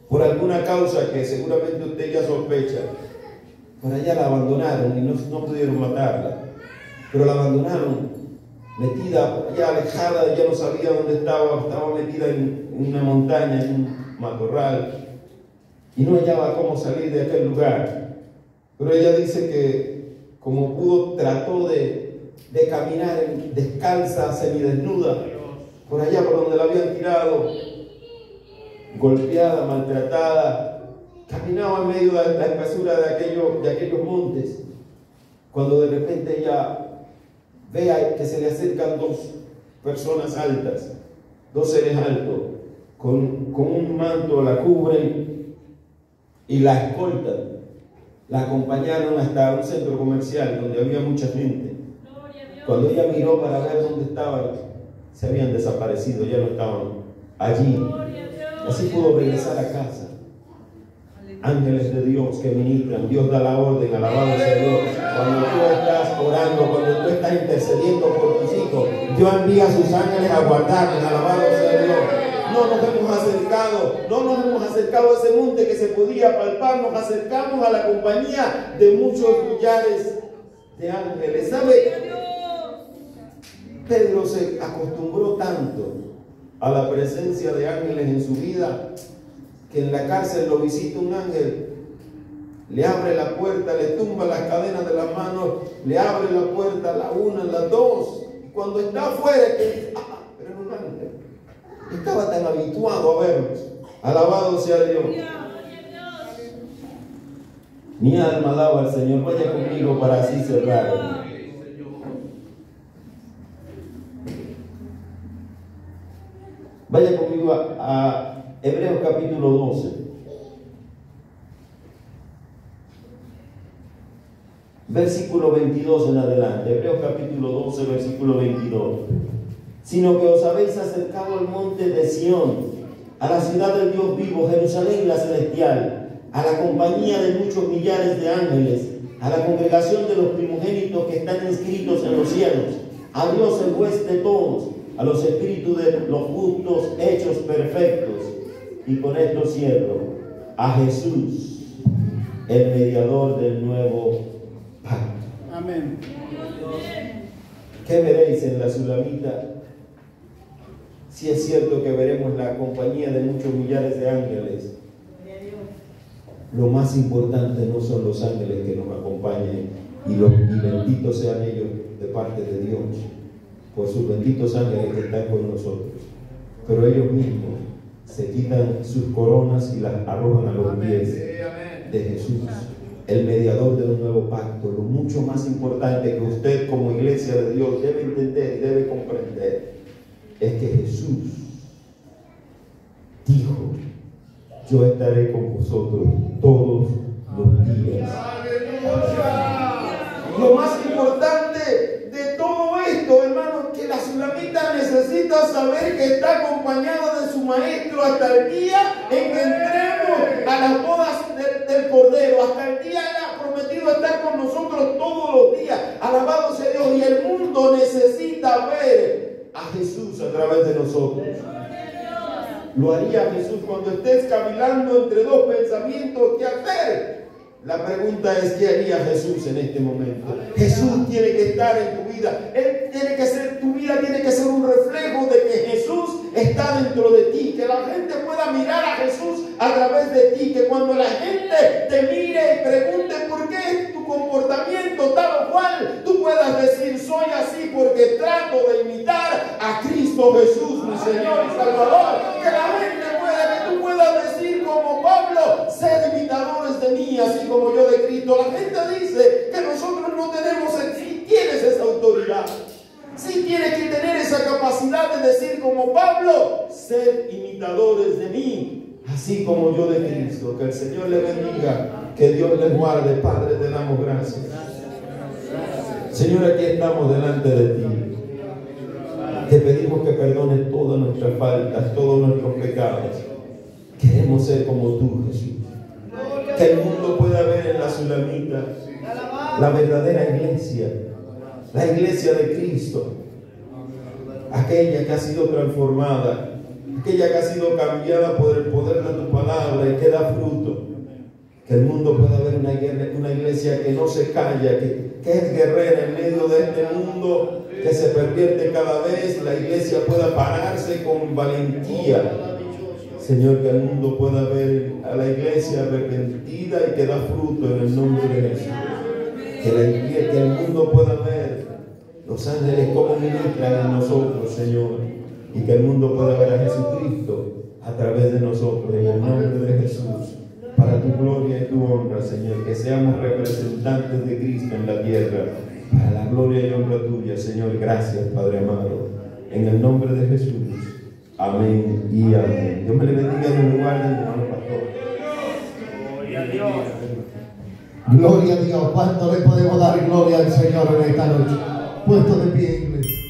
Por alguna causa que seguramente usted ya sospecha, por allá la abandonaron y no pudieron matarla. Pero la abandonaron, metida por allá, alejada, ya no sabía dónde estaba metida en una montaña, en un matorral. Y no hallaba cómo salir de aquel lugar. Pero ella dice que como pudo trató de caminar descalza, semidesnuda, por allá por donde la habían tirado, golpeada, maltratada. Caminaba en medio de la espesura de aquellos montes, cuando de repente ella Vea que se le acercan dos personas altas, dos seres altos, con un manto la cubren y la escoltan. La acompañaron hasta un centro comercial donde había mucha gente. Cuando ella miró para ver dónde estaban, se habían desaparecido, ya no estaban allí. Así pudo regresar a casa. Ángeles de Dios que ministran, Dios da la orden, alabado sea Dios. Cuando tú estás orando, cuando tú estás intercediendo por tus hijos, Dios envía a sus ángeles a guardarnos, alabado sea Dios. No nos hemos acercado a ese monte que se podía palpar, nos acercamos a la compañía de muchos millares de ángeles. ¿Sabe? Pedro se acostumbró tanto a la presencia de ángeles en su vida que en la cárcel lo visita un ángel, le abre la puerta, le tumba las cadenas de las manos, le abre la puerta a la una, a las dos. Cuando está afuera, que pero era un ángel. Estaba tan habituado a verlos. Alabado sea Dios. Mi alma alaba al Señor. Vaya conmigo para así cerrar. Vaya conmigo a Hebreos capítulo 12. Versículo 22 en adelante. Hebreos capítulo 12, versículo 22. Sino que os habéis acercado al monte de Sión, a la ciudad del Dios vivo, Jerusalén la celestial, a la compañía de muchos millares de ángeles, a la congregación de los primogénitos que están inscritos en los cielos, a Dios el juez de todos, a los espíritus de los justos hechos perfectos. Y con esto cierro, a Jesús, el mediador del nuevo pacto. Amén. ¿Qué veréis en la Sulamita? Si es cierto que veremos la compañía de muchos millares de ángeles, lo más importante no son los ángeles que nos acompañen, y benditos sean ellos de parte de Dios, por sus benditos ángeles que están con nosotros. Pero ellos mismos se quitan sus coronas y las arrojan a los pies de Jesús, el mediador de un nuevo pacto. Lo mucho más importante que usted como iglesia de Dios debe entender y debe comprender es que Jesús dijo: yo estaré con vosotros todos los días. Lo más importante de todo esto, hermano, que la Sulamita necesita saber que está acompañada de su maestro hasta el día en que entremos a las bodas del Cordero. Hasta el día Él ha prometido estar con nosotros todos los días. Alabado sea Dios. Y el mundo necesita ver a Jesús a través de nosotros. Lo haría Jesús cuando estés cavilando entre dos pensamientos. ¿Qué hacer? La pregunta es: ¿qué haría Jesús en este momento? Jesús tiene que estar en tu vida. Tu vida tiene que ser un reflejo de que Jesús está dentro de ti. Que la gente pueda mirar a Jesús a través de ti. Que cuando la gente te mire y pregunte por qué es tu comportamiento tal o cual, tú puedas decir: soy así porque trato de imitar a Cristo Jesús, mi Señor y Salvador. Que la gente que tú puedas decir como Pablo: sed imitadores de mí, así como yo de Cristo. La gente dice que nosotros no tenemos, si tienes esa autoridad, si tienes que tener esa capacidad de decir como Pablo: sed imitadores de mí, así como yo de Cristo. Que el Señor le bendiga, que Dios le guarde. Padre, te damos gracias. Señor, aquí estamos delante de ti. Te pedimos que perdones todas nuestras faltas, todos nuestros pecados. Queremos ser como tú, Jesús. Que el mundo pueda ver en la Sulamita la verdadera iglesia, la iglesia de Cristo, aquella que ha sido transformada, aquella que ha sido cambiada por el poder de tu palabra y que da fruto. Que el mundo pueda ver una iglesia que no se calla, que es guerrera en medio de este mundo que se pervierte cada vez. La iglesia pueda pararse con valentía. Señor, que el mundo pueda ver a la iglesia arrepentida y que da fruto en el nombre de Jesús. Que el mundo pueda ver los ángeles como ministran en nosotros, Señor. Y que el mundo pueda ver a Jesucristo a través de nosotros, en el nombre de Jesús. Para tu gloria y tu honra, Señor. Que seamos representantes de Cristo en la tierra. Para la gloria y honra tuya, Señor. Gracias, Padre amado. En el nombre de Jesús. Amén y amén. Dios me le bendiga en el lugar del hermano pastor. Gloria a Dios. ¿Cuánto le podemos dar gloria al Señor en esta noche? Puesto de pie, iglesia.